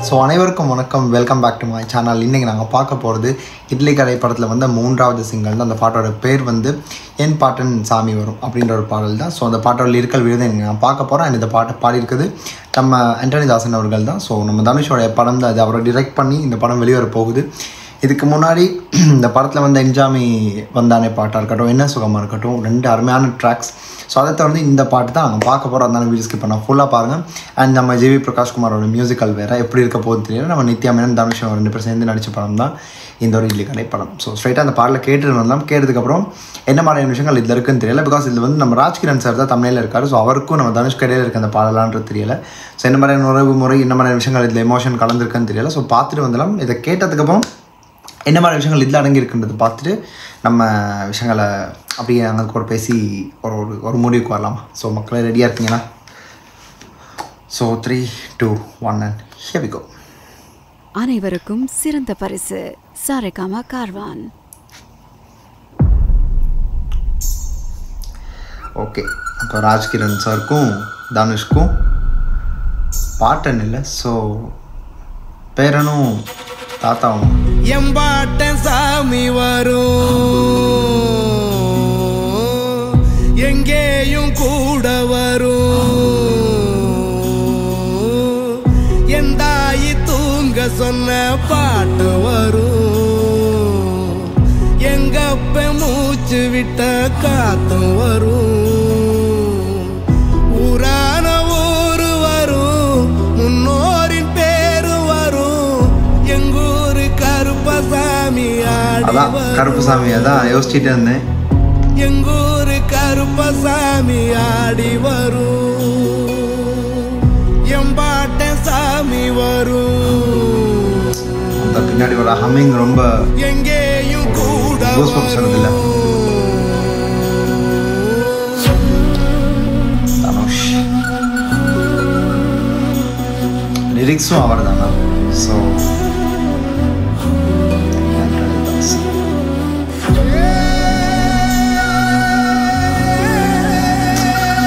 So அனைவருக்கும் வணக்கம், welcome back to my channel. இன்றைக்கி நாங்கள் பார்க்க போகிறது இட்லி கடை படத்தில் வந்து 3வது சிங்கிள் தான். அந்த பாட்டோட பேர் வந்து என் பாட்டன் சாமி வரும் அப்படின்ற ஒரு பாடல் தான். ஸோ அந்த பாட்டோட லிரிக்கல் விருது நான் பார்க்க போகிறேன். அண்ட் இந்த பாட்டை பாடியிருக்குது நம்ம ஆண்டனி தாசன் அவர்கள் தான். ஸோ நம்ம தனுஷோடைய படம் தான் அது. அவரை டிரெக்ட் பண்ணி இந்த படம் வெளிவர போகுது. இதுக்கு முன்னாடி இந்த படத்தில் வந்து என்ஜாமி வந்தானே பாட்டாக இருக்கட்டும், என்ன சுகமாக இருக்கட்டும், 2 அருமையான ட்ராக்ஸ். ஸோ அதை தொடர்ந்து இந்த பாட்டு தான் நாங்கள் பார்க்க போகிறோம். அதனால வீடியோ ஸ்கிப் பண்ணால் ஃபுல்லாக பாருங்கள். அண்ட் நம்ம ஜிவி பிரகாஷ்குமாரோட மியூசிக்கல் வேறு எப்படி இருக்க போகுது தெரியல. நம்ம நித்யா மேனன் தனுஷம் 2 பேர் சேர்ந்து நடித்த படம் தான் இந்த ஒரு இட்லி கடை படம். ஸோ ஸ்ட்ரைட்டாக அந்த பாட்டில் கேட்டுட்டு வந்தோம். கேட்டதுக்கப்புறம் என்ன மாதிரியான விஷயங்கள் இதில் இருக்குன்னு தெரியல. பிகாஸ் இதில் வந்து நம்ம ராஜ்கிரண் சார் தான் தமிழில் இருக்கார். ஸோ அவருக்கும் நம்ம தனுஷ் கடையில் இருக்க அந்த பாடலான்றது தெரியல. ஸோ என்ன மாதிரியான உறவு முறை, என்ன மாதிரியான விஷயங்கள் இதில் எமோஷன் கலந்துருக்குன்னு தெரியல. ஸோ பார்த்துட்டு வந்துடலாம். இதை கேட்டதுக்கப்புறம் என்ன மாதிரி விஷயங்கள் இதில் அடங்கியிருக்குன்றது பார்த்துட்டு நம்ம விஷயங்களை அப்படியே நாங்கள் கூட பேசி ஒரு முடிவுக்கு வரலாம். ஸோ மக்களே ரெடியாக இருக்கீங்கன்னா so 3, 2, 1 and here we go. அனைவருக்கும் சிறந்த பரிசு சாரேகாமா கார்வான். ஓகே, அப்போ ராஜ்கிரண் சாருக்கும் தனுஷ்க்கும் பாட்டன் இல்லை, ஸோ பேரனும் தாத்தாவும் எம்பாட்டன் சாமி வரும், எங்கேயும் கூட வரும், என் தாயி தூங்க சொன்ன பாட்டு வரும், எங்கப்ப மூச்சு விட்ட காத்தும் வரும், ஊரான ஊரு வரும், முன்னோரின் பேரு வரும், எங்கூரு கருப்பசாமி அதான் கருப்பசாமி. அதான் யோசிச்சுட்டு இருந்தேன். எங்கூரு கருப்பசாமி ஆடி வரும், எம்பாட்டன் சாமி வரும். அந்த பின்னாடி ஒரு ஹம்மிங் ரொம்ப எங்கேயும் கூட இல்லை. தனுஷ் லிரிக்ஸும் அவர் தானா? ஸோ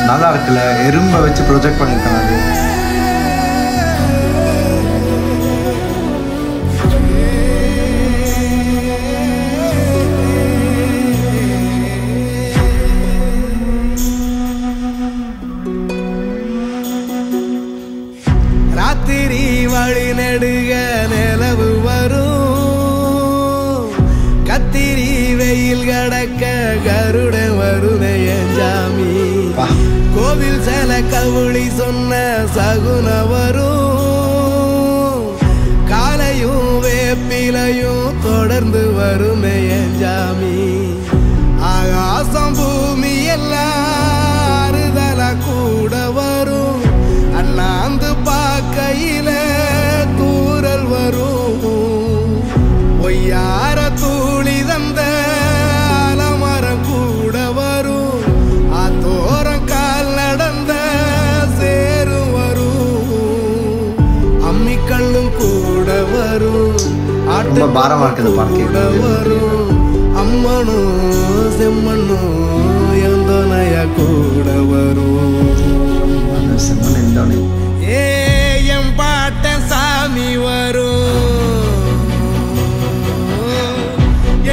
நல்லா இருக்குல்ல, எறும்பை வச்சு ப்ரொஜெக்ட் பண்ணியிருக்காங்க. அது ராத்திரி வழி நெடுக நிலவு வரும், கத்திரி வெயில் கடக்க கருட வருணை எஞ்சாமி, கோவில் சில கவுளி சொன்ன சகுன வரும், காலையும் வேப்பிலையும் தொடர்ந்து வருமே எஞ்சாமி, ஆகாசம் பூமி எல்லாம் அறுதல கூட வரும், அண்ணாந்து பார்க்கையில தூரல் வரும், ஒய்யார தூளி தந்த அலமரம் கூட வரும், ஆத்தோரம் கால் நடந்த சேரும் வரும், அம்மிக்கல்லும் கூட வரும், ரொம்ப பாரமா இருக்குது கூட வரும், அம்மனும் செம்மண்ணும் எந்தனைய கூட வரும். ஏ எம் பாட்டன் சாமி வரும்,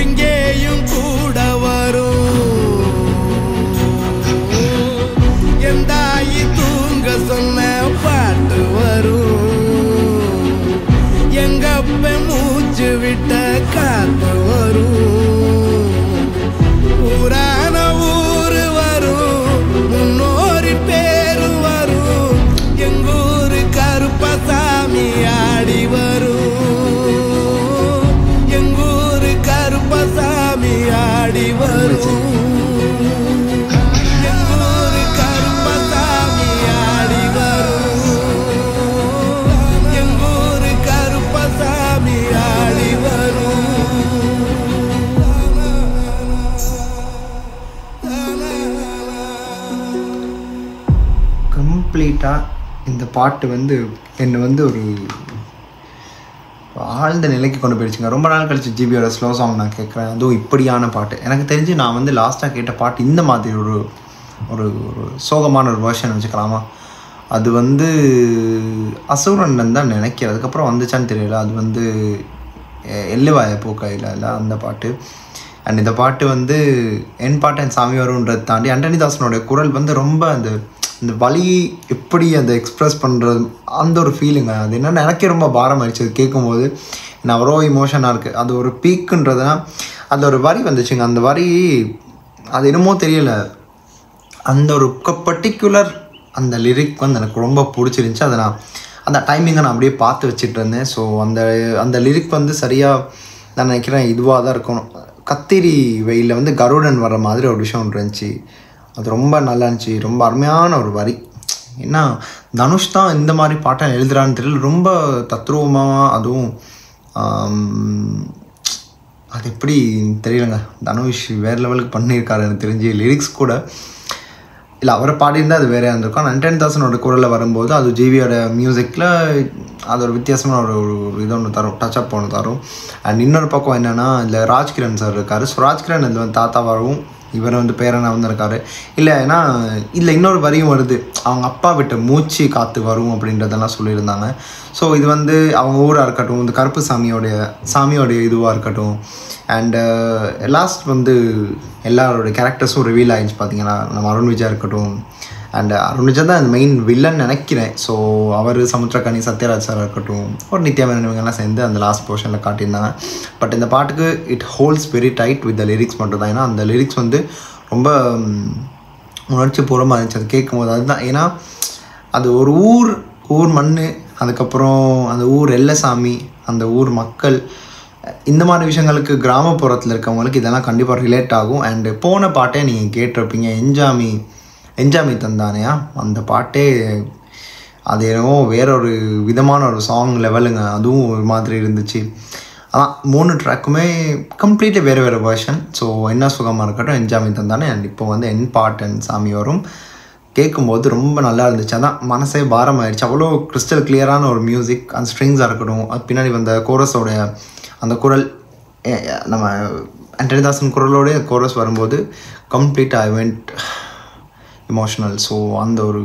எங்கேயும் கூட வரும், என் தாயி தூங்க சொன்ன பாட்டு வரும், எங்கப்ப மூச்சு விட்ட காத்து வரும், ஊரான ஊரு வரும், முன்னோரி பேரு வரும், எங்கூரு கருப்பசாமி ஆடி வரும், எங்கூரு கருப்பசாமி ஆடி வரும், எங்கூரு கருப்பசாமி ஆடி வரும், எங்கூரு கருப்பசாமி ஆடி வரும். கம்ப்ளீட்டாக இந்த பாட்டு வந்து என்னை வந்து ஒரு ஆழ்ந்த நிலைக்கு கொண்டு போயிடுச்சுங்க. ரொம்ப நாள் கழிச்சு ஜிபியோட ஸ்லோ சாங் நான் கேட்குறேன், அதுவும் இப்படியான பாட்டு. எனக்கு தெரிஞ்சு நான் வந்து லாஸ்ட்டாக கேட்ட பாட்டு இந்த மாதிரி ஒரு ஒரு சோகமான ஒரு வேர்ஷன் வச்சுக்கலாமா, அது வந்து அசுரன் தான் நினைக்கிறேன், அதுக்கப்புறம் வந்துச்சான்னு தெரியல. அது வந்து எல்லுவாய பூக்கையில் இல்லை அந்த பாட்டு. அண்ட் இந்த பாட்டு வந்து என் பாட்டு என் சாமி வரும்ன்றதை தாண்டி ஆண்டனி தாசனோடைய குரல் வந்து ரொம்ப அந்த வலி எப்படி அந்த எக்ஸ்ப்ரெஸ் பண்ணுறது அந்த ஒரு ஃபீலிங்க, அது என்னென்னா எனக்கே ரொம்ப பாரம் ஆயிடுச்சு அது கேட்கும்போது. நான் அவ்வளோ இமோஷனாக இருக்குது. அது ஒரு பீக்குன்றதுனா அந்த ஒரு வரி வந்துச்சுங்க. அந்த வரி அது என்னமோ தெரியல, அந்த ஒரு பர்டிகுலர் அந்த லிரிக் வந்து எனக்கு ரொம்ப பிடிச்சிருந்துச்சி. அதை நான் அந்த டைமிங்கை நான் அப்படியே பார்த்து வச்சுட்டு இருந்தேன். ஸோ அந்த லிரிக் வந்து சரியாக நான் நினைக்கிறேன் இதுவாக தான் இருக்கணும். கத்திரி வெயிலில் வந்து கருடன் வர்ற மாதிரி ஒரு விஷயம் இருந்துச்சு. அது ரொம்ப நல்லா இருந்துச்சு, ரொம்ப அருமையான ஒரு வரி. ஏன்னா தனுஷ் தான் இந்த மாதிரி பாட்டை எழுதுறான்னு தெரியல, ரொம்ப தத்ரூபமாக. அதுவும் அது எப்படி தெரியலங்க, தனுஷ் வேறு லெவலுக்கு பண்ணியிருக்காரு எனக்கு தெரிஞ்சு. லிரிக்ஸ் கூட இல்லை அவரை பாடியிருந்தால் அது வேறையாக இருந்திருக்கும். ஆனால் ஆண்டனி தாசனோட குரலில் வரும்போது அது ஜிவியோட மியூசிக்கில் அது ஒரு வித்தியாசமான ஒரு இது ஒன்று தரும், டச்சப் ஒன்று தரும். அண்ட் இன்னொரு பக்கம் என்னென்னா இதில் ராஜ்கிரண் சார் இருக்கார். ஸோ ராஜ்கிரண் இதில் வந்து தாத்தாவாகவும் இவர் வந்து பேரனாக வந்து இருக்கார். இல்லை ஏன்னா இதில் இன்னொரு வரியும் வருது, அவங்க அப்பா விட்ட மூச்சு காற்று வரும் அப்படின்றதெல்லாம் சொல்லியிருந்தாங்க. ஸோ இது வந்து அவங்க ஊராக இருக்கட்டும், இந்த கருப்பு சாமியோடைய இதுவாக இருக்கட்டும். அண்டு லாஸ்ட் வந்து எல்லாரோடைய கேரக்டர்ஸும் ரிவீல் ஆகிடுச்சு பார்த்தீங்கன்னா. நம்ம அருண் விஜயா இருக்கட்டும், அண்ட் அருண் விஜயா தான் அந்த மெயின் வில்லன் நினைக்கிறேன். ஸோ அவர் சமுத்திரக்கனி சத்யராஜ் சார் இருக்கட்டும், ஒரு நித்யா மேனன் இவங்கெல்லாம் சேர்ந்து அந்த லாஸ்ட் போர்ஷனில் காட்டியிருந்தாங்க. பட் இந்த பாட்டுக்கு it holds very tight with the lyrics மட்டும் தான். ஏன்னா அந்த லிரிக்ஸ் வந்து ரொம்ப உணர்ச்சி பூர்வமாக இருந்துச்சு அது கேட்கும்போது. அதுதான் ஏன்னா அது ஒரு ஊர் மண், அதுக்கப்புறம் அந்த ஊர் எல்லசாமி, அந்த ஊர் மக்கள், இந்த மாதிரி விஷயங்களுக்கு கிராமப்புறத்தில் இருக்கவங்களுக்கு இதெல்லாம் கண்டிப்பாக ரிலேட் ஆகும். அண்டு போன பாட்டே நீங்கள் கேட்டிருப்பீங்க, என்ஜாமி தந்தானையா அந்த பாட்டே. அது என்னவோ வேறொரு விதமான ஒரு சாங் லெவலுங்க, அதுவும் ஒரு மாதிரி இருந்துச்சு. ஆனால் 3 ட்ராக்குமே கம்ப்ளீட்லி வேறு வேர்ஷன். ஸோ என்ன சுகமாக இருக்கட்டும், என்ஜாமி தந்தானே, அண்ட் இப்போ வந்து என் பாட்டு என் சாமி வரும் கேட்கும்போது ரொம்ப நல்லா இருந்துச்சு. அதான் மனசே பாரம் ஆயிடுச்சு. அவ்வளோ கிறிஸ்டல் கிளியரான ஒரு மியூசிக், அந்த ஸ்ட்ரிங்ஸாக இருக்கட்டும், அது பின்னாடி வந்த கோரஸோடைய அந்த குரல், நம்ம ஆண்டனி தாசன் குரலோடைய கோரஸ் வரும்போது கம்ப்ளீட்டாக ஐ வெண்ட் இமோஷனல். ஸோ அந்த ஒரு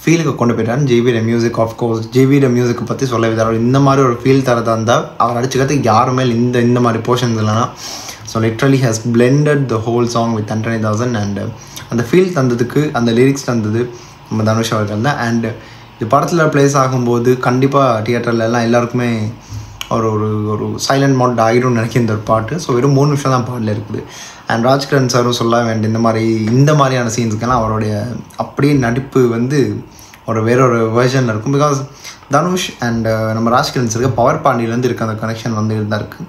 ஃபீலுக்கு கொண்டு போயிட்டாரு ஜிவியோட மியூசிக். ஆஃப்கோர்ஸ் ஜிவியோட மியூசிக்கை பற்றி சொல்ல விதாரு. இந்த மாதிரி ஒரு ஃபீல் தரதா இருந்தால் அவர் அடிச்சுக்கிறதுக்கு யாருமே இந்த மாதிரி போர்ஷன்ஸ் இல்லைனா. So literally has blended the whole song with Antony Dasan. And அந்த ஃபீல் தந்ததுக்கு அந்த லிரிக்ஸ் தந்தது நம்ம தனுஷ் அவர்கள் தான். அண்டு இது படத்தில் ப்ளேஸ் ஆகும்போது கண்டிப்பாக தியேட்டரில் எல்லாம் எல்லாருக்குமே ஒரு சைலண்ட் மோட் ஆகிடும்னு நினைக்கிற இந்த ஒரு பாட்டு. ஸோ வெறும் 3 நிமிஷம் தான் பாட்டில் இருக்குது. அண்ட் ராஜ்கிரண் சாரும் சொல்ல வேண்டிய இந்த மாதிரியான சீன்ஸுக்கெல்லாம் அவருடைய அப்படியே நடிப்பு வந்து வேறொரு வேர்ஷனில் இருக்கும். பிகாஸ் தனுஷ் அண்ட் நம்ம ராஜ்கிரண் சாருக்கு பவர் பாண்டியிலேருந்து இருக்க அந்த கனெக்ஷன் வந்து தான் இருக்குது.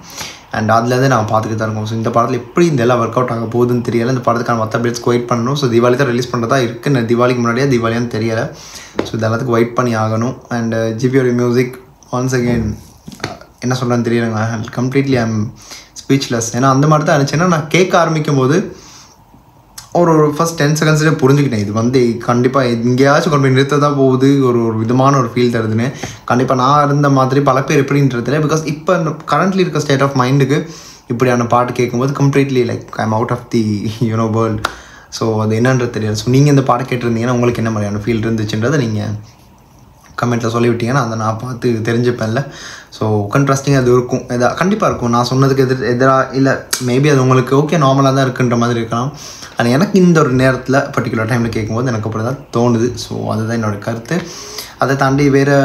அண்ட் அதுலேருந்து நான் பார்த்துட்டு தான் இருக்கோம். ஸோ இந்த படத்தில் எப்படி இந்த எல்லாம் ஒர்க் அவுட் ஆக போகுதுன்னு தெரியலை. இந்த படத்துக்கான மற்ற அப்டேட்ஸ்க்கு வெயிட் பண்ணணும். ஸோ தீபாவளி தான் ரிலீஸ் பண்ணுறதா இருக்குது. தீபாவளிக்கு முன்னாடியே தீபாவளியான்னு தெரியலை. ஸோ இது எல்லாத்துக்கும் வெயிட் பண்ணி ஆகணும். அண்ட் ஜிவியோட மியூசிக் ஒன்ஸ் அகெயின் என்ன சொல்கிறேன்னு தெரியலைங்க, கம்ப்ளீட்லி ஐம் ஸ்பீச்லெஸ். ஏன்னா அந்த மாதிரி தான் இருந்துச்சுன்னா நான் கேட்க ஆரம்பிக்கும் போது ஒரு ஃபஸ்ட் 10 செகண்ட்ஸ்லேயே புரிஞ்சுக்கிட்டேன் இது வந்து கண்டிப்பாக எங்கேயாச்சும் கொண்டு போய் நிறுத்த தான் போகுது, ஒரு விதமான ஒரு ஃபீல் தருதுன்னு. கண்டிப்பாக நான் இருந்த மாதிரி பல பேர் எப்படின்றதுல, பிகாஸ் இப்போ கரண்ட்லி இருக்க ஸ்டேட் ஆஃப் மைண்டுக்கு இப்படியான பாட்டு கேட்கும்போது completely like I am out of the world. So அது என்னன்றது தெரியாது. ஸோ நீங்கள் இந்த பாட்டு கேட்டிருந்தீங்கன்னா உங்களுக்கு என்ன மாதிரியான ஃபீல் இருந்துச்சுன்றதை நீங்கள் கமெண்ட்டில் சொல்லிவிட்டீங்கன்னா அதை நான் பார்த்து தெரிஞ்சுப்பேன்ல. ஸோ கண்ட்ராஸ்டிங் அது இருக்கும், கண்டிப்பாக இருக்கும். நான் சொன்னதுக்கு எதிராக இல்லை, மேபி அது உங்களுக்கு ஓகே நார்மலாக தான் இருக்குன்ற மாதிரி இருக்கலாம். ஆனால் எனக்கு இந்த ஒரு நேரத்தில் பர்டிகுலர் டைமில் கேட்கும்போது எனக்கு அப்படி தான் தோணுது. ஸோ அதுதான் என்னோடய கருத்து. அதை தாண்டி வேறு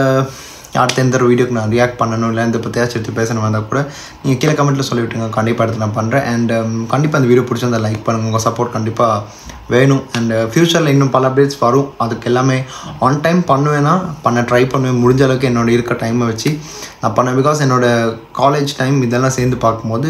அடுத்த எந்த ஒரு வீடியோக்கு நான் ரியாக்ட் பண்ணணும் இல்லை இந்த பற்றியாச்சும் எடுத்து பேசணும் வந்தால் கூட நீங்கள் கீழே கமெண்ட்டில் சொல்லிவிட்டுங்க, கண்டிப்பாக எடுத்து நான் பண்ணுறேன். அண்ட் கண்டிப்பாக அந்த வீடியோ பிடிச்சிருந்தா லைக் பண்ணுங்கள், உங்கள் சப்போர்ட் கண்டிப்பாக வேணும். அண்ட் ஃப்யூச்சரில் இன்னும் பல அப்டேட்ஸ் வரும். அதுக்கு எல்லாமே ஆன் டைம் பண்ண ட்ரை பண்ணுவேன். முடிஞ்ச அளவுக்கு என்னோட இருக்க டைமை வச்சு நான் பண்ணேன். பிகாஸ் என்னோடய காலேஜ் டைம் இதெல்லாம் சேர்ந்து பார்க்கும்போது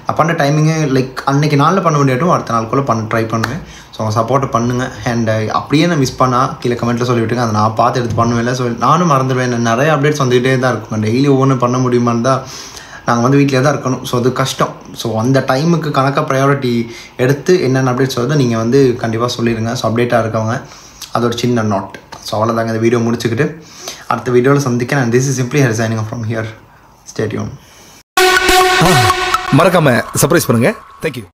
நான் பண்ண டைமிங்கே லைக் அன்றைக்கி நாளில் பண்ண முடியாட்டும் அடுத்த நாளுக்குள்ளே ட்ரை பண்ணுவேன். ஸோ அவங்க சப்போர்ட்டை பண்ணுங்கள். அண்ட் அப்படியே நான் மிஸ் பண்ணால் கீழே கமெண்ட்டில் சொல்லிவிட்டுங்க, அதை நான் பார்த்து எடுத்து பண்ணுவேன். ஸோ நானும் மறந்துடுவேன். நிறைய அப்டேட்ஸ் வந்துகிட்டே தான் இருக்கும். டெய்லி ஒவ்வொன்று பண்ண முடியுமான்னு தான் நாங்கள் வந்து வீட்டிலே தான் இருக்கணும். ஸோ அது கஷ்டம். ஸோ அந்த டைமுக்கு கணக்காக ப்ரையாரிட்டி எடுத்து என்னென்ன அப்டேட்ஸ் வருதோ நீங்கள் வந்து கண்டிப்பாக சொல்லிடுங்க. ஸோ அப்டேட்டாக இருக்கவங்க அது ஒரு சின்ன நோட். ஸோ அவ்வளோதாங்க, இந்த வீடியோ முடிச்சுக்கிட்டு அடுத்த வீடியோவில் சந்திக்கிறேன். And this is simply her signing from here. Stay tune. மறக்காம சர்ப்ரைஸ் பண்ணுங்க. தேங்க்யூ.